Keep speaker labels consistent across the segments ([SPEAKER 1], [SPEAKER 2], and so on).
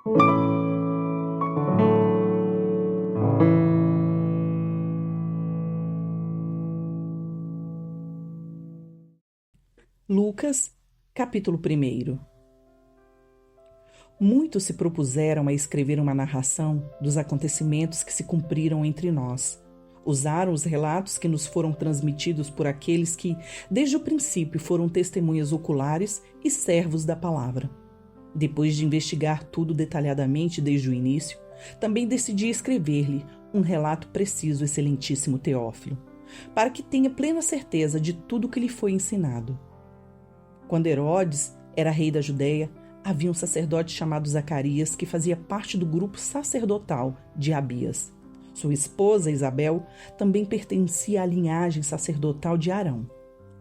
[SPEAKER 1] Lucas, capítulo 1. Muitos se propuseram a escrever uma narração dos acontecimentos que se cumpriram entre nós. Usaram os relatos que nos foram transmitidos por aqueles que, desde o princípio, foram testemunhas oculares e servos da palavra. Depois de investigar tudo detalhadamente desde o início, também decidi escrever-lhe um relato preciso, excelentíssimo Teófilo, para que tenha plena certeza de tudo que lhe foi ensinado. Quando Herodes era rei da Judéia, havia um sacerdote chamado Zacarias que fazia parte do grupo sacerdotal de Abias. Sua esposa, Isabel, também pertencia à linhagem sacerdotal de Arão.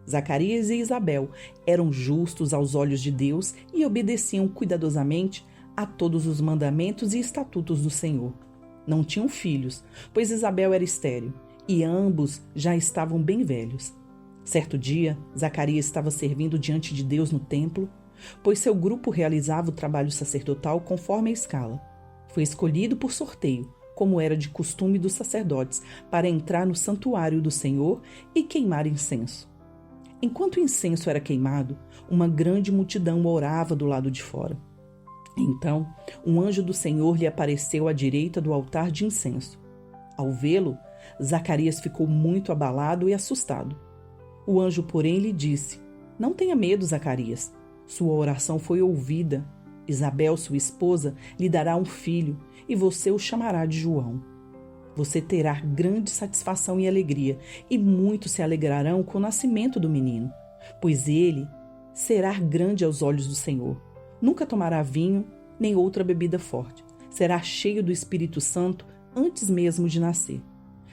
[SPEAKER 1] Zacarias e Isabel eram justos aos olhos de Deus e obedeciam cuidadosamente a todos os mandamentos e estatutos do Senhor. Não tinham filhos, pois Isabel era estéril, e ambos já estavam bem velhos. Certo dia, Zacarias estava servindo diante de Deus no templo, pois seu grupo realizava o trabalho sacerdotal conforme a escala. Foi escolhido por sorteio, como era de costume dos sacerdotes, para entrar no santuário do Senhor e queimar incenso. Enquanto o incenso era queimado, uma grande multidão orava do lado de fora. Então, um anjo do Senhor lhe apareceu à direita do altar de incenso. Ao vê-lo, Zacarias ficou muito abalado e assustado. O anjo, porém, lhe disse: "Não tenha medo, Zacarias. Sua oração foi ouvida. Isabel, sua esposa, lhe dará um filho, e você o chamará de João. Você terá grande satisfação e alegria, e muitos se alegrarão com o nascimento do menino, pois ele será grande aos olhos do Senhor. Nunca tomará vinho, nem outra bebida forte. Será cheio do Espírito Santo antes mesmo de nascer.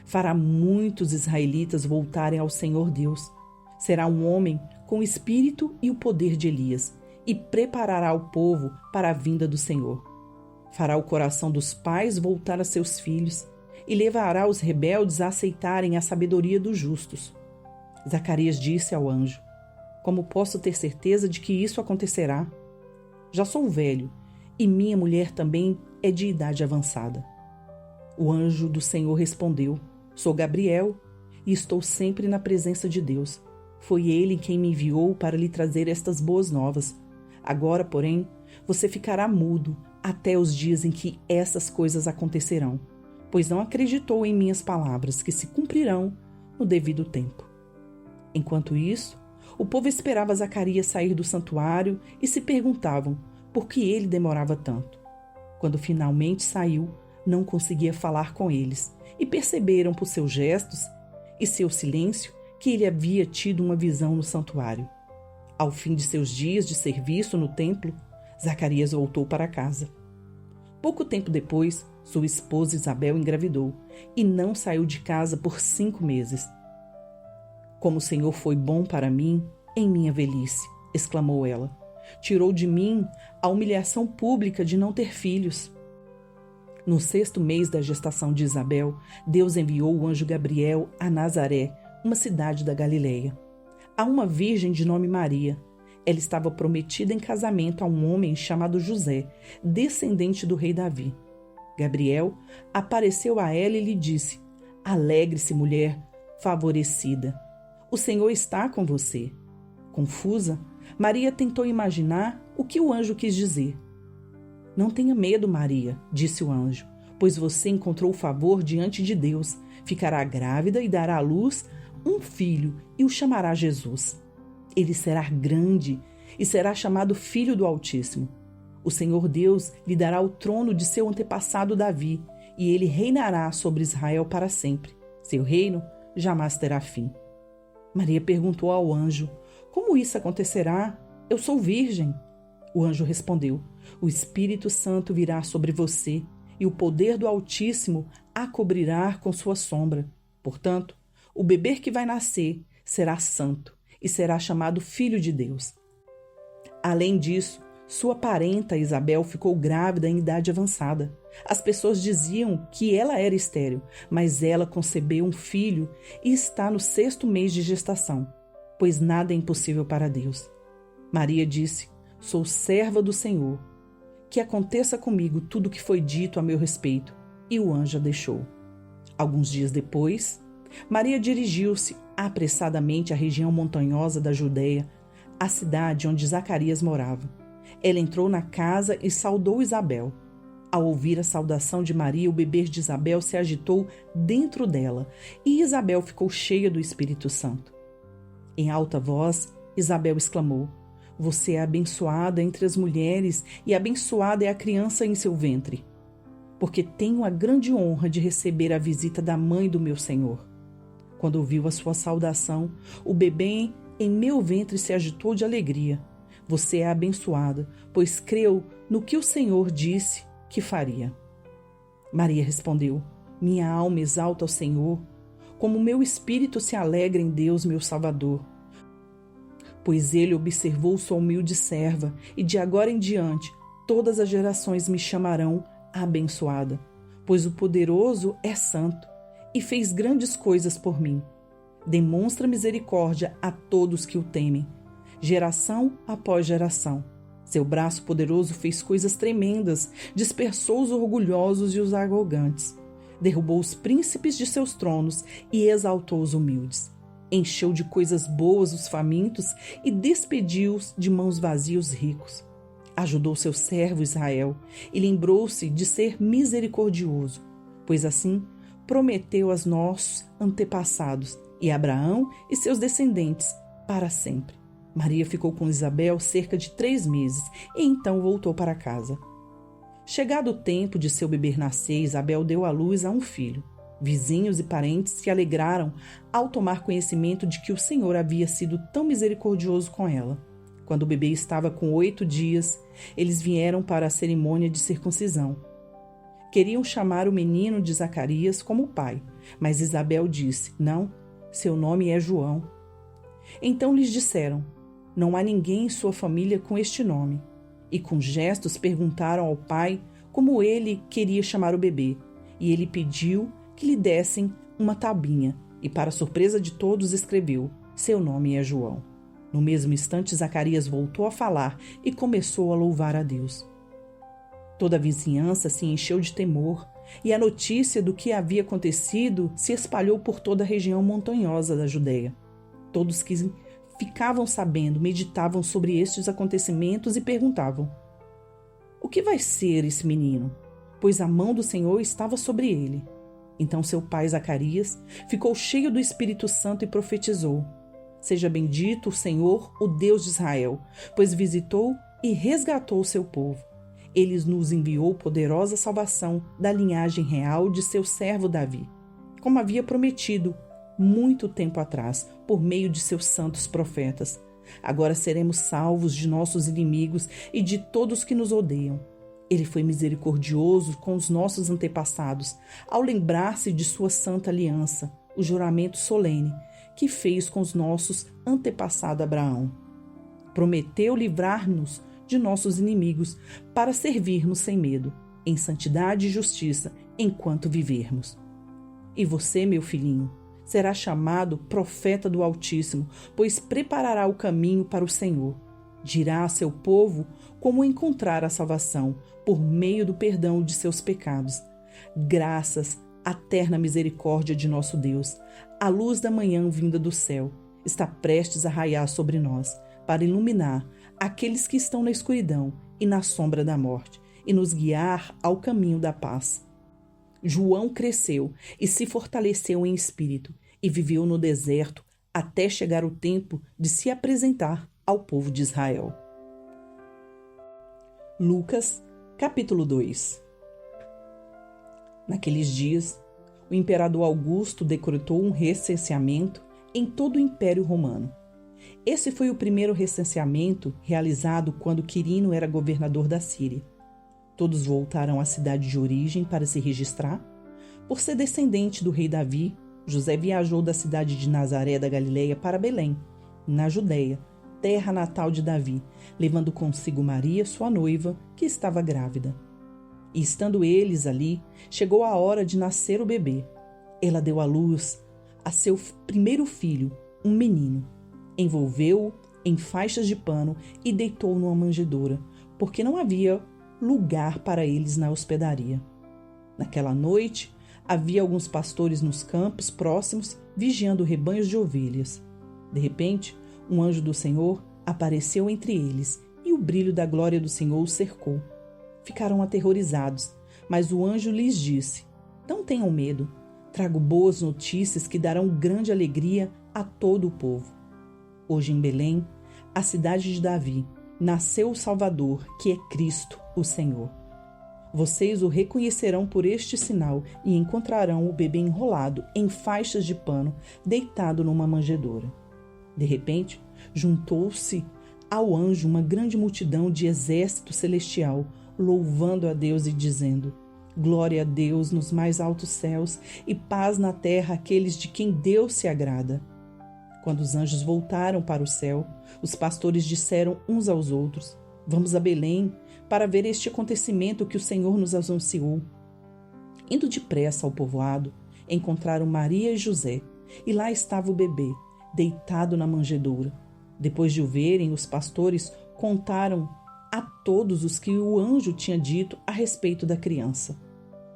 [SPEAKER 1] Fará muitos israelitas voltarem ao Senhor Deus. Será um homem com o espírito e o poder de Elias, e preparará o povo para a vinda do Senhor. Fará o coração dos pais voltar a seus filhos, e levará os rebeldes a aceitarem a sabedoria dos justos." Zacarias disse ao anjo: "Como posso ter certeza de que isso acontecerá? Já sou velho, e minha mulher também é de idade avançada." O anjo do Senhor respondeu: "Sou Gabriel, e estou sempre na presença de Deus. Foi ele quem me enviou para lhe trazer estas boas novas. Agora, porém, você ficará mudo até os dias em que essas coisas acontecerão, pois não acreditou em minhas palavras, que se cumprirão no devido tempo." Enquanto isso, o povo esperava Zacarias sair do santuário e se perguntavam por que ele demorava tanto. Quando finalmente saiu, não conseguia falar com eles, e perceberam por seus gestos e seu silêncio que ele havia tido uma visão no santuário. Ao fim de seus dias de serviço no templo, Zacarias voltou para casa. Pouco tempo depois, sua esposa Isabel engravidou e não saiu de casa por 5 meses. "Como o Senhor foi bom para mim em minha velhice", exclamou ela. "Tirou de mim a humilhação pública de não ter filhos." No 6º mês da gestação de Isabel, Deus enviou o anjo Gabriel a Nazaré, uma cidade da Galileia, a uma virgem de nome Maria. Ela estava prometida em casamento a um homem chamado José, descendente do rei Davi. Gabriel apareceu a ela e lhe disse: "Alegre-se, mulher favorecida. O Senhor está com você." Confusa, Maria tentou imaginar o que o anjo quis dizer. "Não tenha medo, Maria", disse o anjo, "pois você encontrou favor diante de Deus. Ficará grávida e dará à luz um filho e o chamará Jesus. Ele será grande e será chamado Filho do Altíssimo. O Senhor Deus lhe dará o trono de seu antepassado Davi, e ele reinará sobre Israel para sempre. Seu reino jamais terá fim." Maria perguntou ao anjo: "Como isso acontecerá? Eu sou virgem." O anjo respondeu: "O Espírito Santo virá sobre você, e o poder do Altíssimo a cobrirá com sua sombra. Portanto, o bebê que vai nascer será santo e será chamado Filho de Deus. Além disso, sua parenta Isabel ficou grávida em idade avançada. As pessoas diziam que ela era estéril, mas ela concebeu um filho e está no 6º mês de gestação, pois nada é impossível para Deus." Maria disse: "Sou serva do Senhor. que aconteça comigo tudo o que foi dito a meu respeito. E o anjo a deixou. Alguns dias depois, Maria dirigiu-se apressadamente à região montanhosa da Judeia, a cidade onde Zacarias morava. Ela entrou na casa e saudou Isabel. Ao ouvir a saudação de Maria, o bebê de Isabel se agitou dentro dela e Isabel ficou cheia do Espírito Santo. Em alta voz, Isabel exclamou: "Você é abençoada entre as mulheres e abençoada é a criança em seu ventre, porque tenho a grande honra de receber a visita da mãe do meu Senhor. Quando ouviu a sua saudação, o bebê em meu ventre se agitou de alegria. Você é abençoada, pois creu no que o Senhor disse que faria." Maria respondeu: "Minha alma exalta ao Senhor, como meu espírito se alegra em Deus, meu Salvador, pois ele observou sua humilde serva, e de agora em diante todas as gerações me chamarão abençoada, pois o poderoso é santo e fez grandes coisas por mim. Demonstra misericórdia a todos que o temem, geração após geração. Seu braço poderoso fez coisas tremendas, dispersou os orgulhosos e os arrogantes, derrubou os príncipes de seus tronos e exaltou os humildes. Encheu de coisas boas os famintos e despediu de mãos vazias os ricos. Ajudou seu servo Israel e lembrou-se de ser misericordioso, pois assim prometeu aos nossos antepassados e Abraão e seus descendentes para sempre." Maria ficou com Isabel cerca de 3 meses e então voltou para casa. Chegado o tempo de seu bebê nascer, Isabel deu à luz a um filho. Vizinhos e parentes se alegraram ao tomar conhecimento de que o Senhor havia sido tão misericordioso com ela. Quando o bebê estava com 8 dias, eles vieram para a cerimônia de circuncisão. Queriam chamar o menino de Zacarias como pai, mas Isabel disse: "Não, seu nome é João." Então lhes disseram: "Não há ninguém em sua família com este nome." E com gestos perguntaram ao pai como ele queria chamar o bebê, e ele pediu que lhe dessem uma tabuinha, e para surpresa de todos escreveu: "Seu nome é João." No mesmo instante, Zacarias voltou a falar e começou a louvar a Deus. Toda a vizinhança se encheu de temor, e a notícia do que havia acontecido se espalhou por toda a região montanhosa da Judeia. Todos que ficavam sabendo meditavam sobre estes acontecimentos e perguntavam: "O que vai ser esse menino?" Pois a mão do Senhor estava sobre ele. Então seu pai Zacarias ficou cheio do Espírito Santo e profetizou: "Seja bendito o Senhor, o Deus de Israel, pois visitou e resgatou o seu povo. Ele nos enviou poderosa salvação da linhagem real de seu servo Davi, como havia prometido muito tempo atrás, por meio de seus santos profetas. Agora seremos salvos de nossos inimigos e de todos que nos odeiam. Ele foi misericordioso com os nossos antepassados, ao lembrar-se de sua santa aliança, o juramento solene que fez com os nossos antepassados Abraão. Prometeu livrar-nos de nossos inimigos para servirmos sem medo, em santidade e justiça, enquanto vivermos. E você, meu filhinho, será chamado profeta do Altíssimo, pois preparará o caminho para o Senhor. Dirá a seu povo como encontrar a salvação, por meio do perdão de seus pecados. Graças à terna misericórdia de nosso Deus, a luz da manhã vinda do céu está prestes a raiar sobre nós, para iluminar aqueles que estão na escuridão e na sombra da morte, e nos guiar ao caminho da paz. João cresceu e se fortaleceu em espírito e viveu no deserto até chegar o tempo de se apresentar ao povo de Israel. Lucas, capítulo 2. Naqueles dias, o imperador Augusto decretou um recenseamento em todo o Império Romano. Esse foi o primeiro recenseamento realizado quando Quirino era governador da Síria. Todos voltaram à cidade de origem para se registrar. Por ser descendente do rei Davi, José viajou da cidade de Nazaré da Galileia para Belém, na Judeia, terra natal de Davi, levando consigo Maria, sua noiva, que estava grávida. E estando eles ali, chegou a hora de nascer o bebê. Ela deu à luz a seu primeiro filho, um menino. Envolveu-o em faixas de pano e deitou-o numa manjedoura, porque não havia lugar para eles na hospedaria. Naquela noite, havia alguns pastores nos campos próximos vigiando rebanhos de ovelhas. De repente, um anjo do Senhor apareceu entre eles e o brilho da glória do Senhor os cercou. Ficaram aterrorizados, mas o anjo lhes disse: "Não tenham medo. Trago boas notícias que darão grande alegria a todo o povo. Hoje em Belém, a cidade de Davi, nasceu o Salvador, que é Cristo, o Senhor. Vocês o reconhecerão por este sinal e encontrarão o bebê enrolado em faixas de pano, deitado numa manjedoura." De repente, juntou-se ao anjo uma grande multidão de exército celestial, louvando a Deus e dizendo: "Glória a Deus nos mais altos céus e paz na terra àqueles de quem Deus se agrada." Quando os anjos voltaram para o céu, os pastores disseram uns aos outros: "Vamos a Belém para ver este acontecimento que o Senhor nos anunciou." Indo depressa ao povoado, encontraram Maria e José, e lá estava o bebê, deitado na manjedoura. Depois de o verem, os pastores contaram a todos os que o anjo tinha dito a respeito da criança.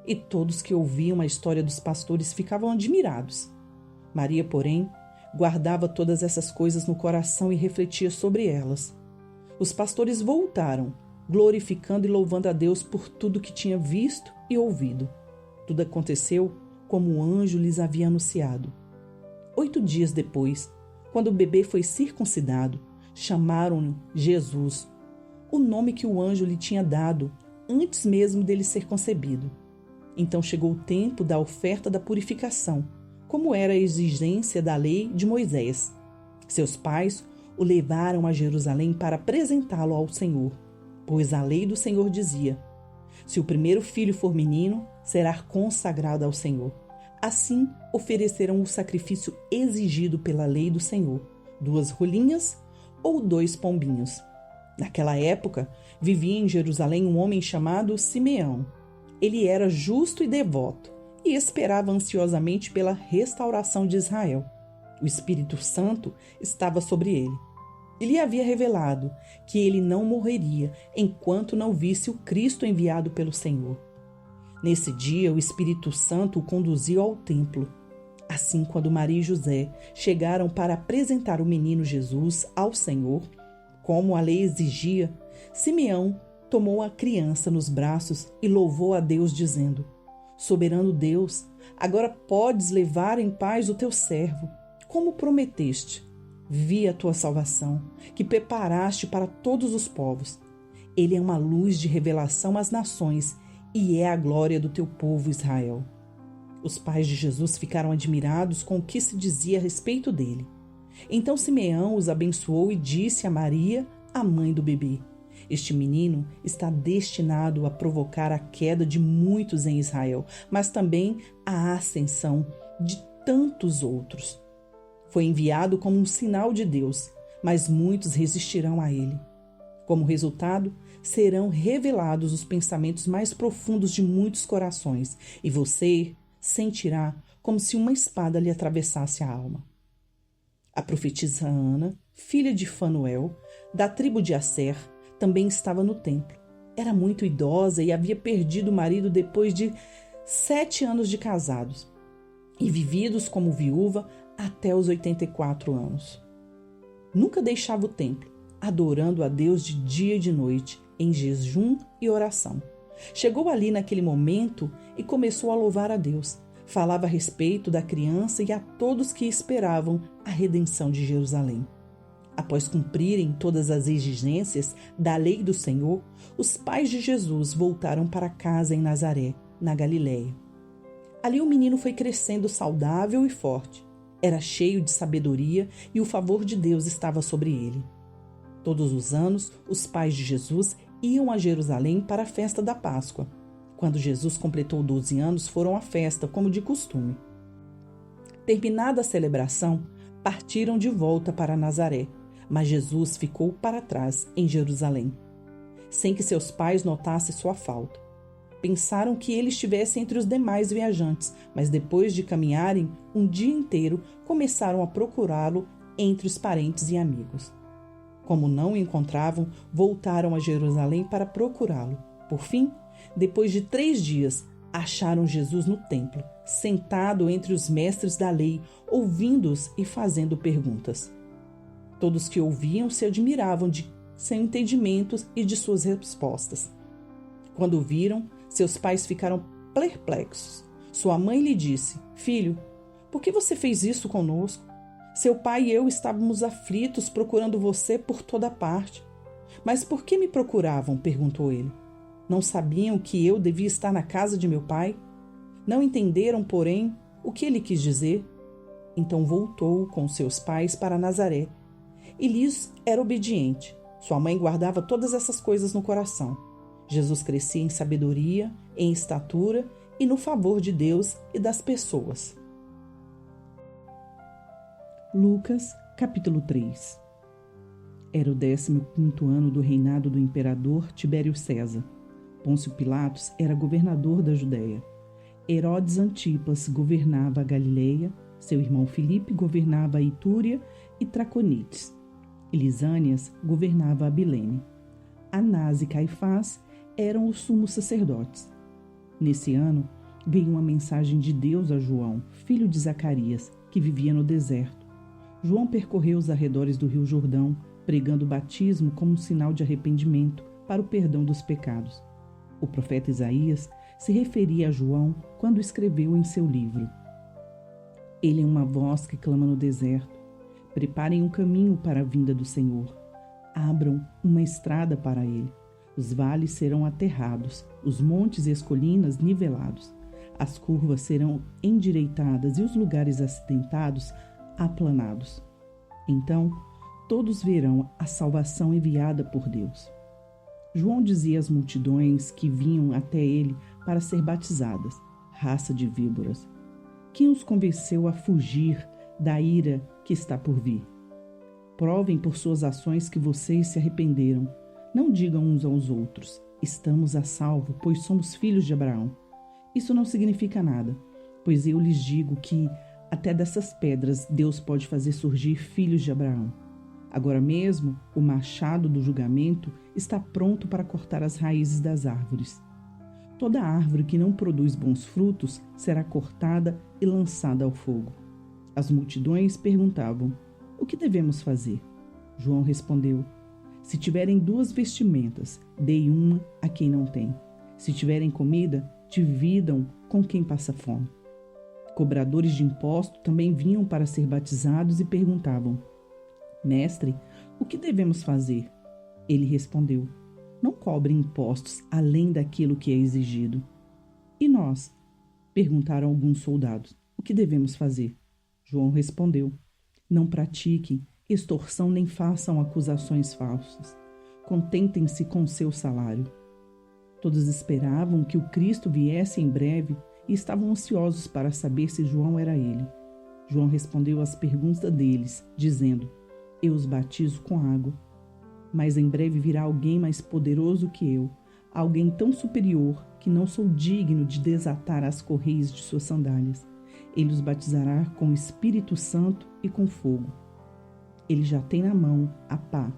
[SPEAKER 1] E todos que ouviam a história dos pastores ficavam admirados. Maria, porém, guardava todas essas coisas no coração e refletia sobre elas. Os pastores voltaram, glorificando e louvando a Deus por tudo que tinha visto e ouvido. Tudo aconteceu como o anjo lhes havia anunciado. 8 dias depois, quando o bebê foi circuncidado, chamaram-no Jesus, o nome que o anjo lhe tinha dado antes mesmo dele ser concebido. Então chegou o tempo da oferta da purificação, como era a exigência da lei de Moisés. Seus pais o levaram a Jerusalém para apresentá-lo ao Senhor, pois a lei do Senhor dizia: "Se o primeiro filho for menino, será consagrado ao Senhor." Assim, ofereceram o sacrifício exigido pela lei do Senhor: 2 rolinhas ou 2 pombinhos. Naquela época, vivia em Jerusalém um homem chamado Simeão. Ele era justo e devoto e esperava ansiosamente pela restauração de Israel. O Espírito Santo estava sobre ele. Ele havia revelado que ele não morreria enquanto não visse o Cristo enviado pelo Senhor. Nesse dia, o Espírito Santo o conduziu ao templo. Assim, quando Maria e José chegaram para apresentar o menino Jesus ao Senhor, como a lei exigia, Simeão tomou a criança nos braços e louvou a Deus, dizendo: "Soberano Deus, agora podes levar em paz o teu servo, como prometeste. Vi a tua salvação, que preparaste para todos os povos. Ele é uma luz de revelação às nações e é a glória do teu povo Israel." Os pais de Jesus ficaram admirados com o que se dizia a respeito dele. Então Simeão os abençoou e disse a Maria, a mãe do bebê: "Este menino está destinado a provocar a queda de muitos em Israel, mas também a ascensão de tantos outros. Foi enviado como um sinal de Deus, mas muitos resistirão a ele. Como resultado, serão revelados os pensamentos mais profundos de muitos corações, e você sentirá como se uma espada lhe atravessasse a alma." A profetisa Ana, filha de Fanuel, da tribo de Asser, também estava no templo. Era muito idosa e havia perdido o marido depois de 7 anos de casados e vividos como viúva até os 84 anos. Nunca deixava o templo, adorando a Deus de dia e de noite, em jejum e oração. Chegou ali naquele momento e começou a louvar a Deus. Falava a respeito da criança e a todos que esperavam a redenção de Jerusalém. Após cumprirem todas as exigências da lei do Senhor, os pais de Jesus voltaram para casa em Nazaré, na Galiléia. Ali o menino foi crescendo saudável e forte. Era cheio de sabedoria e o favor de Deus estava sobre ele. Todos os anos, os pais de Jesus iam a Jerusalém para a festa da Páscoa. Quando Jesus completou 12 anos, foram à festa, como de costume. Terminada a celebração, partiram de volta para Nazaré, mas Jesus ficou para trás, em Jerusalém, sem que seus pais notassem sua falta. Pensaram que ele estivesse entre os demais viajantes, mas depois de caminharem um dia inteiro, começaram a procurá-lo entre os parentes e amigos. Como não o encontravam, voltaram a Jerusalém para procurá-lo. Por fim, depois de 3 dias, acharam Jesus no templo, sentado entre os mestres da lei, ouvindo-os e fazendo perguntas. Todos que ouviam se admiravam de seu entendimento e de suas respostas. Quando o viram, seus pais ficaram perplexos. Sua mãe lhe disse: Filho, por que você fez isso conosco? Seu pai e eu estávamos aflitos procurando você por toda parte. Mas por que me procuravam? Perguntou ele. Não sabiam que eu devia estar na casa de meu pai? Não entenderam, porém, o que ele quis dizer? Então voltou com seus pais para Nazaré e lhes era obediente. Sua mãe guardava todas essas coisas no coração. Jesus crescia em sabedoria, em estatura e no favor de Deus e das pessoas. Lucas, capítulo 3. Era o 15º ano do reinado do imperador Tibério César. Pôncio Pilatos era governador da Judéia. Herodes Antipas governava a Galileia, seu irmão Filipe governava a Itúria e Traconites. E Lisânias governava a Abilene. Anás e Caifás eram os sumos sacerdotes. Nesse ano, veio uma mensagem de Deus a João, filho de Zacarias, que vivia no deserto. João percorreu os arredores do rio Jordão, pregando o batismo como um sinal de arrependimento para o perdão dos pecados. O profeta Isaías se referia a João quando escreveu em seu livro: Ele é uma voz que clama no deserto. Preparem um caminho para a vinda do Senhor. Abram uma estrada para ele. Os vales serão aterrados, os montes e as colinas nivelados. As curvas serão endireitadas e os lugares acidentados aplanados. Então, todos verão a salvação enviada por Deus. João dizia às multidões que vinham até ele para ser batizadas: raça de víboras, quem os convenceu a fugir da ira que está por vir? Provem por suas ações que vocês se arrependeram. Não digam uns aos outros: estamos a salvo, pois somos filhos de Abraão. Isso não significa nada, pois eu lhes digo que até dessas pedras Deus pode fazer surgir filhos de Abraão. Agora mesmo, o machado do julgamento está pronto para cortar as raízes das árvores. Toda árvore que não produz bons frutos será cortada e lançada ao fogo. As multidões perguntavam: o que devemos fazer? João respondeu: se tiverem 2 vestimentas, deem uma a quem não tem. Se tiverem comida, dividam com quem passa fome. Cobradores de imposto também vinham para ser batizados e perguntavam: Mestre, o que devemos fazer? Ele respondeu: não cobrem impostos além daquilo que é exigido. E nós? Perguntaram alguns soldados: o que devemos fazer? João respondeu: não pratiquem extorsão nem façam acusações falsas. Contentem-se com seu salário. Todos esperavam que o Cristo viesse em breve e estavam ansiosos para saber se João era ele. João respondeu às perguntas deles, dizendo: eu os batizo com água, mas em breve virá alguém mais poderoso que eu, alguém tão superior que não sou digno de desatar as correias de suas sandálias. Ele os batizará com o Espírito Santo e com fogo. Ele já tem na mão a pá,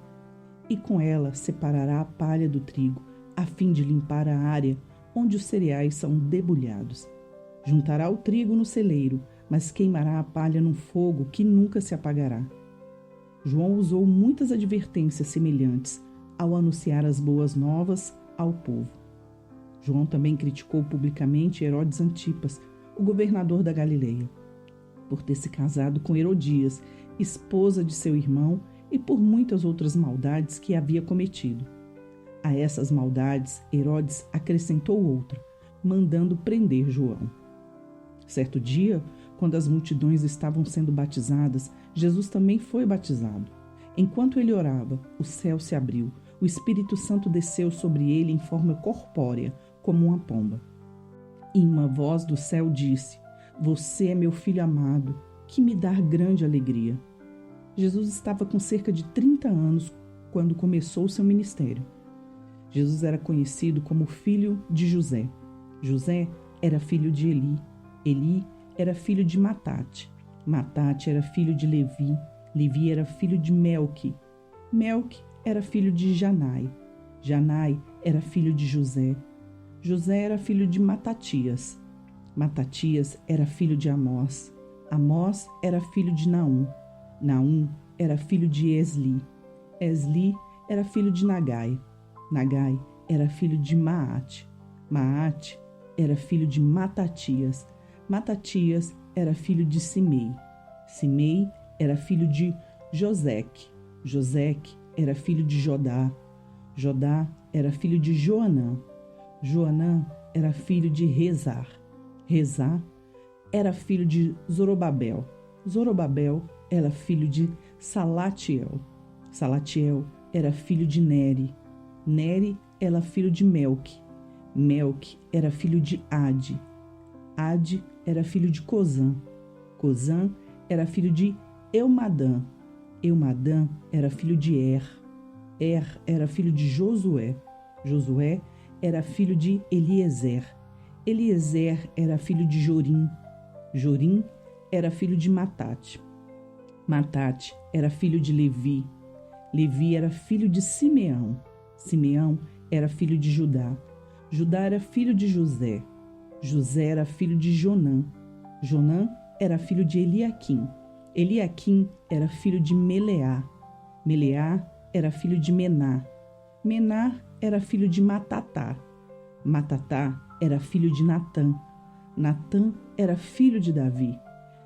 [SPEAKER 1] e com ela separará a palha do trigo, a fim de limpar a área onde os cereais são debulhados. Juntará o trigo no celeiro, mas queimará a palha num fogo que nunca se apagará. João usou muitas advertências semelhantes ao anunciar as boas novas ao povo. João também criticou publicamente Herodes Antipas, o governador da Galileia, por ter se casado com Herodias, esposa de seu irmão, e por muitas outras maldades que havia cometido. A essas maldades, Herodes acrescentou outra, mandando prender João. Certo dia, quando as multidões estavam sendo batizadas, Jesus também foi batizado. Enquanto ele orava, o céu se abriu, o Espírito Santo desceu sobre ele em forma corpórea, como uma pomba. E uma voz do céu disse: você é meu filho amado, que me dá grande alegria. Jesus estava com cerca de 30 anos quando começou seu ministério. Jesus era conhecido como filho de José. José era filho de Eli. Eli era filho de Matate. Matate era filho de Levi. Levi era filho de Melque. Melque era filho de Janai. Janai era filho de José. José era filho de Matatias. Matatias era filho de Amós. Amós era filho de Naum. Naum era filho de Esli. Esli era filho de Nagai. Nagai era filho de Maate. Maate era filho de Matatias. Matatias era filho de Simei. Simei era filho de Joseque. Joseque era filho de Jodá. Jodá era filho de Joanã. Joanã era filho de Rezar. Rezar era filho de Zorobabel. Zorobabel era filho de Salatiel. Salatiel era filho de Neri. Neri era filho de Melque. Melque era filho de Ade. Ade era filho de Cozã. Cozã era filho de Eumadã. Eumadã era filho de Er era filho de Josué. Josué era filho de Eliezer. Eliezer era filho de Jorim. Jorim era filho de Matate. Matate era filho de Levi. Levi era filho de Simeão. Simeão era filho de Judá. Judá era filho de José. José era filho de Jonã. Jonã era filho de Eliaquim. Eliaquim era filho de Meleá. Meleá era filho de Mená. Mená era filho de Matatá. Matatá era filho de Natã. Natã era filho de Davi.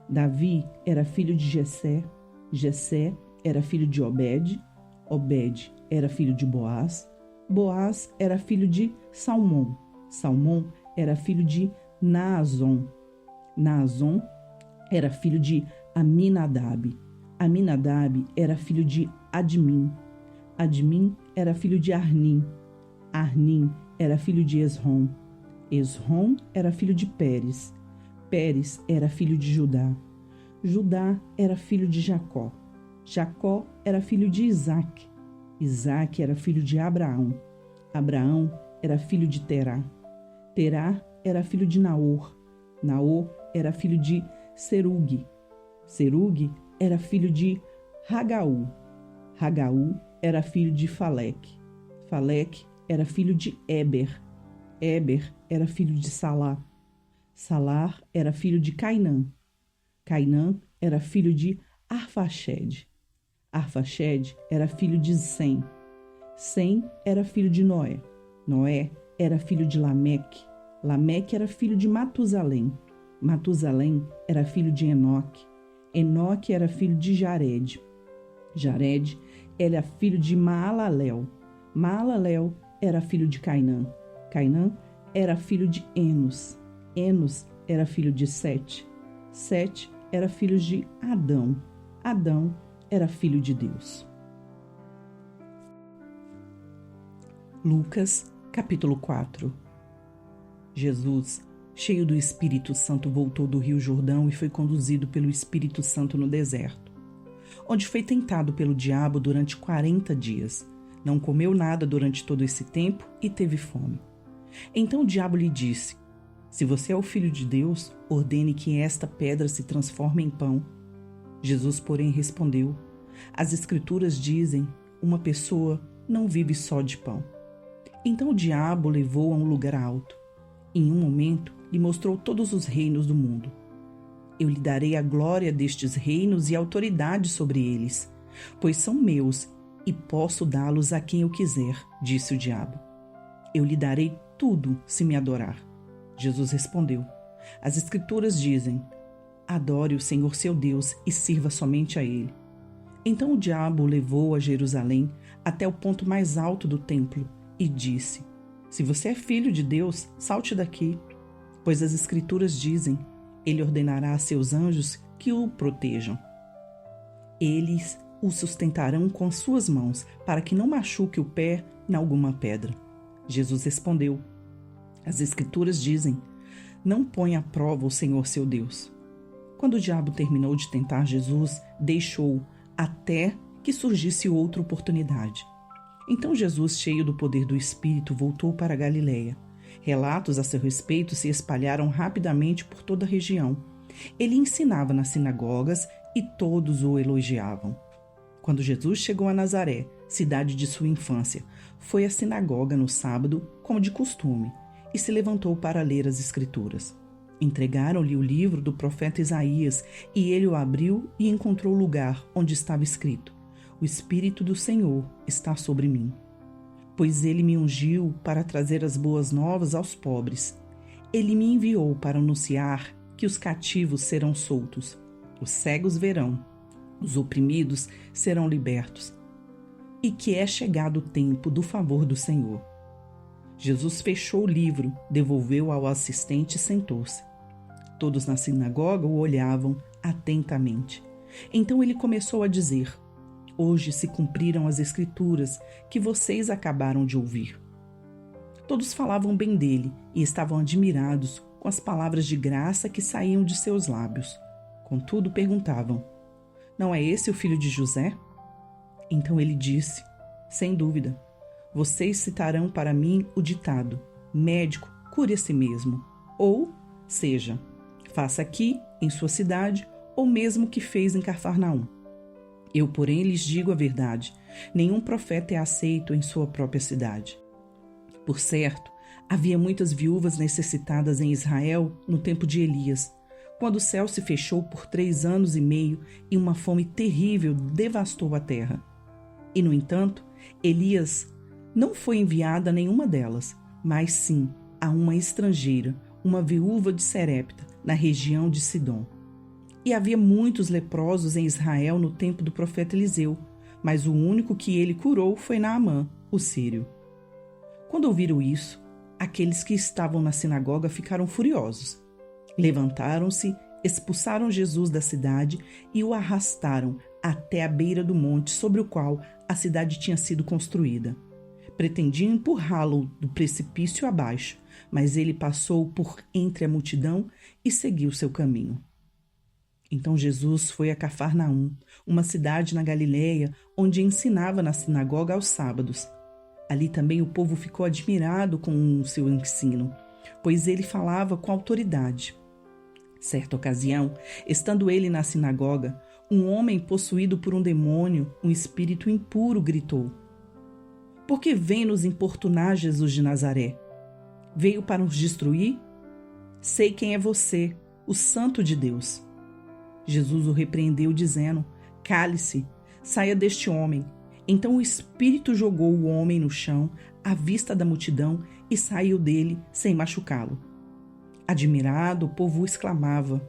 [SPEAKER 1] Davi era filho de Jessé. Jessé era filho de Obed. Obed era filho de Boaz. Boaz era filho de Salmão. Salmão era filho de Naazon. Naazon era filho de Aminadab. Aminadab era filho de Admin. Admin era filho de Arnim. Arnim era filho de Esrom. Esrom era filho de Pérez. Pérez era filho de Judá. Judá era filho de Jacó. Jacó era filho de Isaque. Isaque era filho de Abraão. Abraão era filho de Terá. Terá era filho de Naor. Naor era filho de Serugue. Serugue era filho de Ragaú. Ragaú era filho de Faleque. Faleque era filho de Éber. Éber era filho de Salá. Salar era filho de Cainã. Cainã era filho de Arfaxede. Arfaxede era filho de Sem. Sem era filho de Noé. Noé era filho de Lameque. Lameque era filho de Matusalém. Matusalém era filho de Enoque. Enoque era filho de Jared. Jared era filho de Maalalel. Maalalel era filho de Cainã. Cainã era filho de Enos. Enos era filho de Sete. Sete era filho de Adão. Adão era filho de Deus. Lucas, capítulo 4. Jesus, cheio do Espírito Santo, voltou do Rio Jordão e foi conduzido pelo Espírito Santo no deserto, onde foi tentado pelo diabo durante 40 dias. Não comeu nada durante todo esse tempo e teve fome. Então o diabo lhe disse: se você é o Filho de Deus, ordene que esta pedra se transforme em pão. Jesus, porém, respondeu: as Escrituras dizem, uma pessoa não vive só de pão. Então o diabo o levou a um lugar alto. Em um momento, lhe mostrou todos os reinos do mundo. Eu lhe darei a glória destes reinos e a autoridade sobre eles, pois são meus e posso dá-los a quem eu quiser, disse o diabo. Eu lhe darei tudo se me adorar. Jesus respondeu: as Escrituras dizem, adore o Senhor seu Deus e sirva somente a Ele. Então o diabo o levou a Jerusalém até o ponto mais alto do templo e disse: se você é filho de Deus, salte daqui, pois as Escrituras dizem, Ele ordenará a seus anjos que o protejam. Eles o sustentarão com as suas mãos, para que não machuque o pé em alguma pedra. Jesus respondeu: as Escrituras dizem, não ponha à prova o Senhor seu Deus. Quando o diabo terminou de tentar Jesus, deixou-o até que surgisse outra oportunidade. Então Jesus, cheio do poder do Espírito, voltou para a Galiléia. Relatos a seu respeito se espalharam rapidamente por toda a região. Ele ensinava nas sinagogas e todos o elogiavam. Quando Jesus chegou a Nazaré, cidade de sua infância, foi à sinagoga no sábado, como de costume, e se levantou para ler as Escrituras. Entregaram-lhe o livro do profeta Isaías, e ele o abriu e encontrou o lugar onde estava escrito: O Espírito do Senhor está sobre mim, pois ele me ungiu para trazer as boas novas aos pobres. Ele me enviou para anunciar que os cativos serão soltos, os cegos verão, os oprimidos serão libertos, e que é chegado o tempo do favor do Senhor. Jesus fechou o livro, devolveu ao assistente e sentou-se. Todos na sinagoga o olhavam atentamente. Então ele começou a dizer: Hoje se cumpriram as Escrituras que vocês acabaram de ouvir. Todos falavam bem dele e estavam admirados com as palavras de graça que saíam de seus lábios. Contudo, perguntavam: Não é esse o filho de José? Então ele disse: Sem dúvida. Vocês citarão para mim o ditado: Médico, cure a si mesmo. Ou seja, faça aqui, em sua cidade, ou mesmo que fez em Cafarnaum. Eu, porém, lhes digo a verdade: nenhum profeta é aceito em sua própria cidade. Por certo, havia muitas viúvas necessitadas em Israel no tempo de Elias, quando o céu se fechou por 3 anos e meio e uma fome terrível devastou a terra. E, no entanto, Elias não foi enviado a nenhuma delas, mas sim a uma estrangeira, uma viúva de Serepta, na região de Sidom. E havia muitos leprosos em Israel no tempo do profeta Eliseu, mas o único que ele curou foi Naamã, o sírio. Quando ouviram isso, aqueles que estavam na sinagoga ficaram furiosos. Levantaram-se, expulsaram Jesus da cidade e o arrastaram até a beira do monte sobre o qual a cidade tinha sido construída. Pretendiam empurrá-lo do precipício abaixo, mas ele passou por entre a multidão e seguiu seu caminho. Então Jesus foi a Cafarnaum, uma cidade na Galileia, onde ensinava na sinagoga aos sábados. Ali também o povo ficou admirado com o seu ensino, pois ele falava com autoridade. Certa ocasião, estando ele na sinagoga, um homem possuído por um demônio, um espírito impuro, gritou: Por que vem nos importunar, Jesus de Nazaré? Veio para nos destruir? Sei quem é você, o Santo de Deus. Jesus o repreendeu, dizendo: Cale-se, saia deste homem. Então o espírito jogou o homem no chão, à vista da multidão, e saiu dele sem machucá-lo. Admirado, o povo exclamava: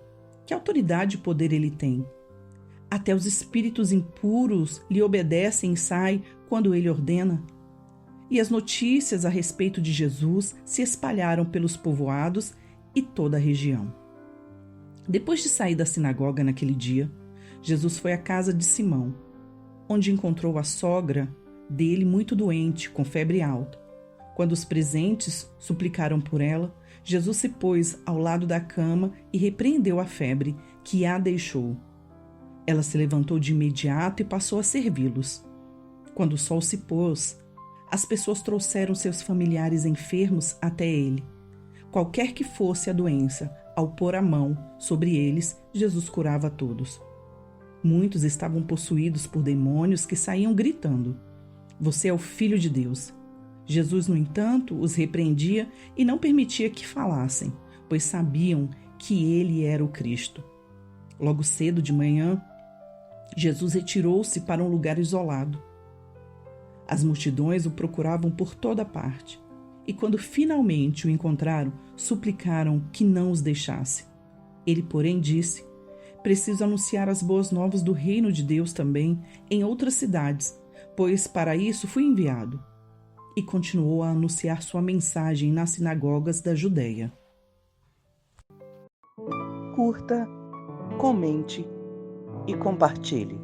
[SPEAKER 1] Que autoridade e poder ele tem! Até os espíritos impuros lhe obedecem e saem quando ele ordena. E as notícias a respeito de Jesus se espalharam pelos povoados e toda a região. Depois de sair da sinagoga naquele dia, Jesus foi à casa de Simão, onde encontrou a sogra dele muito doente, com febre alta. Quando os presentes suplicaram por ela, Jesus se pôs ao lado da cama e repreendeu a febre, que a deixou. Ela se levantou de imediato e passou a servi-los. Quando o sol se pôs, as pessoas trouxeram seus familiares enfermos até ele. Qualquer que fosse a doença, ao pôr a mão sobre eles, Jesus curava a todos. Muitos estavam possuídos por demônios que saíam gritando: Você é o Filho de Deus. Jesus, no entanto, os repreendia e não permitia que falassem, pois sabiam que ele era o Cristo. Logo cedo de manhã, Jesus retirou-se para um lugar isolado. As multidões o procuravam por toda parte, e quando finalmente o encontraram, suplicaram que não os deixasse. Ele, porém, disse: Preciso anunciar as boas novas do reino de Deus também em outras cidades, pois para isso fui enviado. E continuou a anunciar sua mensagem nas sinagogas da Judéia. Curta, comente e compartilhe.